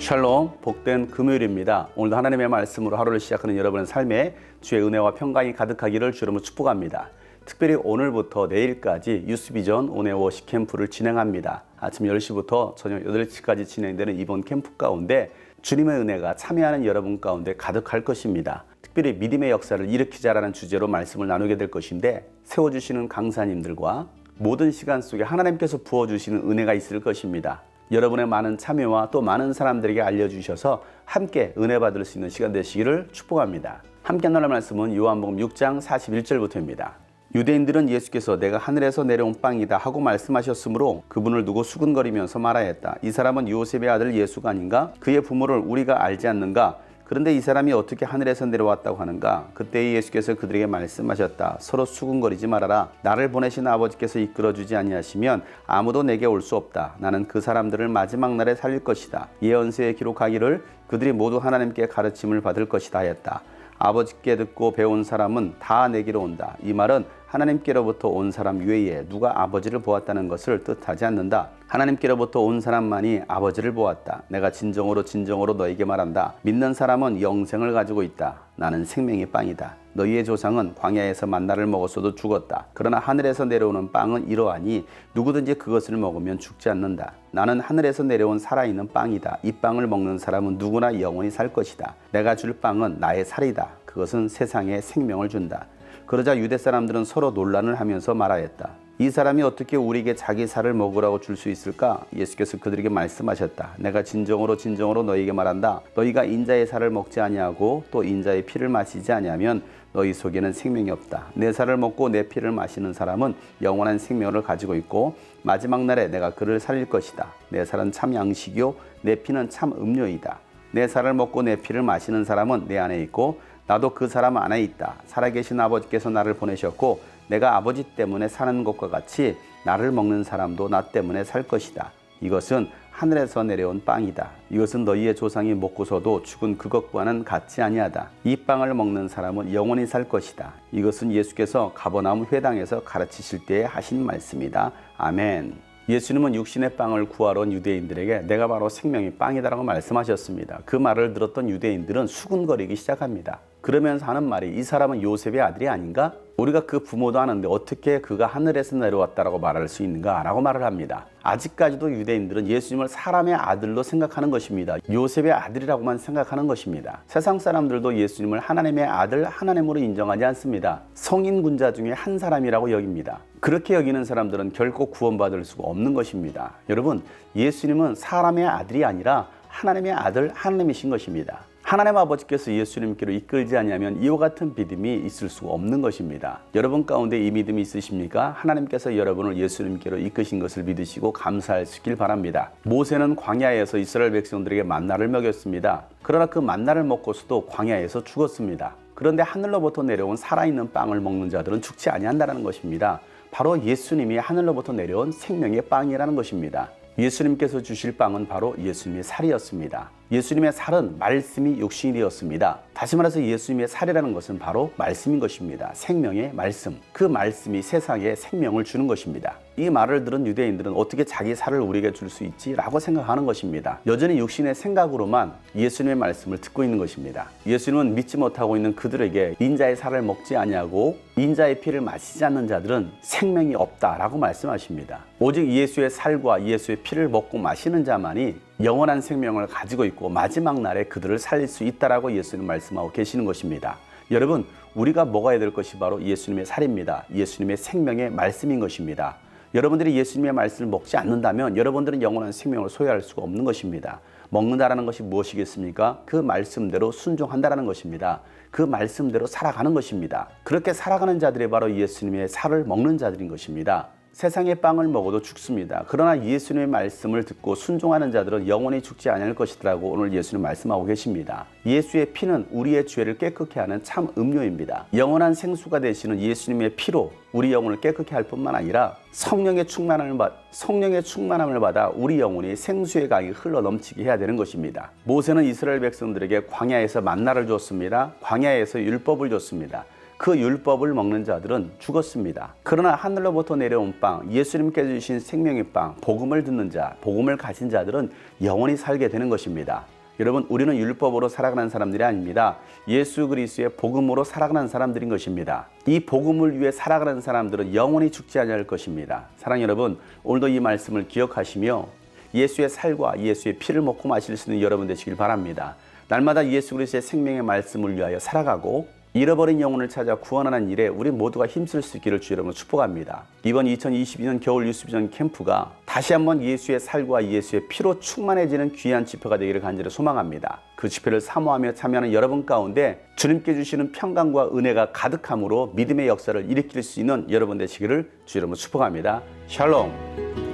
샬롬, 복된 금요일입니다. 오늘도 하나님의 말씀으로 하루를 시작하는 여러분의 삶에 주의 은혜와 평강이 가득하기를 주름으로 축복합니다. 특별히 오늘부터 내일까지 유스비전 온에 워십 캠프를 진행합니다. 아침 10시부터 저녁 8시까지 진행되는 이번 캠프 가운데 주님의 은혜가 참여하는 여러분 가운데 가득할 것입니다. 특별히 믿음의 역사를 일으키자라는 주제로 말씀을 나누게 될 것인데, 세워주시는 강사님들과 모든 시간 속에 하나님께서 부어주시는 은혜가 있을 것입니다. 여러분의 많은 참여와 또 많은 사람들에게 알려주셔서 함께 은혜 받을 수 있는 시간 되시기를 축복합니다. 함께 나눌 말씀은 요한복음 6장 41절부터입니다. 유대인들은 예수께서 내가 하늘에서 내려온 빵이다 하고 말씀하셨으므로 그분을 두고 수근거리면서 말하였다. 이 사람은 요셉의 아들 예수가 아닌가? 그의 부모를 우리가 알지 않는가? 그런데 이 사람이 어떻게 하늘에서 내려왔다고 하는가? 그때 예수께서 그들에게 말씀하셨다. 서로 수군거리지 말아라. 나를 보내신 아버지께서 이끌어주지 아니하시면 아무도 내게 올 수 없다. 나는 그 사람들을 마지막 날에 살릴 것이다. 예언서에 기록하기를 그들이 모두 하나님께 가르침을 받을 것이다 하였다. 아버지께 듣고 배운 사람은 다 내게로 온다. 이 말은 하나님께로부터 온 사람 외에 누가 아버지를 보았다는 것을 뜻하지 않는다. 하나님께로부터 온 사람만이 아버지를 보았다. 내가 진정으로 너에게 말한다. 믿는 사람은 영생을 가지고 있다. 나는 생명의 빵이다. 너희의 조상은 광야에서 만나를 먹었어도 죽었다. 그러나 하늘에서 내려오는 빵은 이러하니 누구든지 그것을 먹으면 죽지 않는다. 나는 하늘에서 내려온 살아있는 빵이다. 이 빵을 먹는 사람은 누구나 영원히 살 것이다. 내가 줄 빵은 나의 살이다. 그것은 세상에 생명을 준다. 그러자 유대 사람들은 서로 논란을 하면서 말하였다. 이 사람이 어떻게 우리에게 자기 살을 먹으라고 줄 수 있을까? 예수께서 그들에게 말씀하셨다. 내가 진정으로 너희에게 말한다. 너희가 인자의 살을 먹지 아니하고 또 인자의 피를 마시지 아니하면 너희 속에는 생명이 없다. 내 살을 먹고 내 피를 마시는 사람은 영원한 생명을 가지고 있고 마지막 날에 내가 그를 살릴 것이다. 내 살은 참 양식이요 내 피는 참 음료이다. 내 살을 먹고 내 피를 마시는 사람은 내 안에 있고 나도 그 사람 안에 있다. 살아계신 아버지께서 나를 보내셨고 내가 아버지 때문에 사는 것과 같이 나를 먹는 사람도 나 때문에 살 것이다. 이것은 하늘에서 내려온 빵이다. 이것은 너희의 조상이 먹고서도 죽은 그것과는 같지 아니하다. 이 빵을 먹는 사람은 영원히 살 것이다. 이것은 예수께서 가버나움 회당에서 가르치실 때에 하신 말씀이다. 아멘. 예수님은 육신의 빵을 구하러 온 유대인들에게 내가 바로 생명의 빵이다라고 말씀하셨습니다. 그 말을 들었던 유대인들은 수군거리기 시작합니다. 그러면서 하는 말이 이 사람은 요셉의 아들이 아닌가? 우리가 그 부모도 아는데 어떻게 그가 하늘에서 내려왔다라고 말할 수 있는가? 라고 말을 합니다. 아직까지도 유대인들은 예수님을 사람의 아들로 생각하는 것입니다. 요셉의 아들이라고만 생각하는 것입니다. 세상 사람들도 예수님을 하나님의 아들, 하나님으로 인정하지 않습니다. 성인 군자 중에 한 사람이라고 여깁니다. 그렇게 여기는 사람들은 결코 구원받을 수가 없는 것입니다. 여러분, 예수님은 사람의 아들이 아니라 하나님의 아들, 하나님이신 것입니다. 하나님 아버지께서 예수님께로 이끌지 아니하면 이와 같은 믿음이 있을 수가 없는 것입니다. 여러분 가운데 이 믿음이 있으십니까? 하나님께서 여러분을 예수님께로 이끄신 것을 믿으시고 감사하시길 바랍니다. 모세는 광야에서 이스라엘 백성들에게 만나를 먹였습니다. 그러나 그 만나를 먹고서도 광야에서 죽었습니다. 그런데 하늘로부터 내려온 살아있는 빵을 먹는 자들은 죽지 아니한다는 것입니다. 바로 예수님이 하늘로부터 내려온 생명의 빵이라는 것입니다. 예수님께서 주실 빵은 바로 예수님의 살이었습니다. 예수님의 살은 말씀이 육신이 되었습니다. 다시 말해서 예수님의 살이라는 것은 바로 말씀인 것입니다. 생명의 말씀. 그 말씀이 세상에 생명을 주는 것입니다. 이 말을 들은 유대인들은 어떻게 자기 살을 우리에게 줄 수 있지? 라고 생각하는 것입니다. 여전히 육신의 생각으로만 예수님의 말씀을 듣고 있는 것입니다. 예수님은 믿지 못하고 있는 그들에게 인자의 살을 먹지 아니하고 인자의 피를 마시지 않는 자들은 생명이 없다라고 말씀하십니다. 오직 예수의 살과 예수의 피를 먹고 마시는 자만이 영원한 생명을 가지고 있고 마지막 날에 그들을 살릴 수 있다라고 예수님 말씀하고 계시는 것입니다. 여러분, 우리가 먹어야 될 것이 바로 예수님의 살입니다. 예수님의 생명의 말씀인 것입니다. 여러분들이 예수님의 말씀을 먹지 않는다면 여러분들은 영원한 생명을 소유할 수가 없는 것입니다. 먹는다라는 것이 무엇이겠습니까? 그 말씀대로 순종한다라는 것입니다. 그 말씀대로 살아가는 것입니다. 그렇게 살아가는 자들이 바로 예수님의 살을 먹는 자들인 것입니다. 세상의 빵을 먹어도 죽습니다. 그러나 예수님의 말씀을 듣고 순종하는 자들은 영원히 죽지 아니할 것이라고 오늘 예수님 말씀하고 계십니다. 예수의 피는 우리의 죄를 깨끗게 하는 참 음료입니다. 영원한 생수가 되시는 예수님의 피로 우리 영혼을 깨끗게 할 뿐만 아니라 성령의 충만함을 받아 우리 영혼이 생수의 강이 흘러 넘치게 해야 되는 것입니다. 모세는 이스라엘 백성들에게 광야에서 만나를 줬습니다. 광야에서 율법을 줬습니다. 그 율법을 먹는 자들은 죽었습니다. 그러나 하늘로부터 내려온 빵, 예수님께서 주신 생명의 빵, 복음을 듣는 자, 복음을 가진 자들은 영원히 살게 되는 것입니다. 여러분, 우리는 율법으로 살아가는 사람들이 아닙니다. 예수 그리스도의 복음으로 살아가는 사람들인 것입니다. 이 복음을 위해 살아가는 사람들은 영원히 죽지 않을 것입니다. 사랑하는 여러분, 오늘도 이 말씀을 기억하시며 예수의 살과 예수의 피를 먹고 마실 수 있는 여러분 되시길 바랍니다. 날마다 예수 그리스도의 생명의 말씀을 위하여 살아가고 잃어버린 영혼을 찾아 구원하는 일에 우리 모두가 힘쓸 수 있기를 주 여러분 축복합니다. 이번 2022년 겨울 유스비전 캠프가 다시 한번 예수의 살과 예수의 피로 충만해지는 귀한 집회가 되기를 간절히 소망합니다. 그 집회를 사모하며 참여하는 여러분 가운데 주님께 주시는 평강과 은혜가 가득함으로 믿음의 역사를 일으킬 수 있는 여러분 되시기를 주 여러분 축복합니다. 샬롬.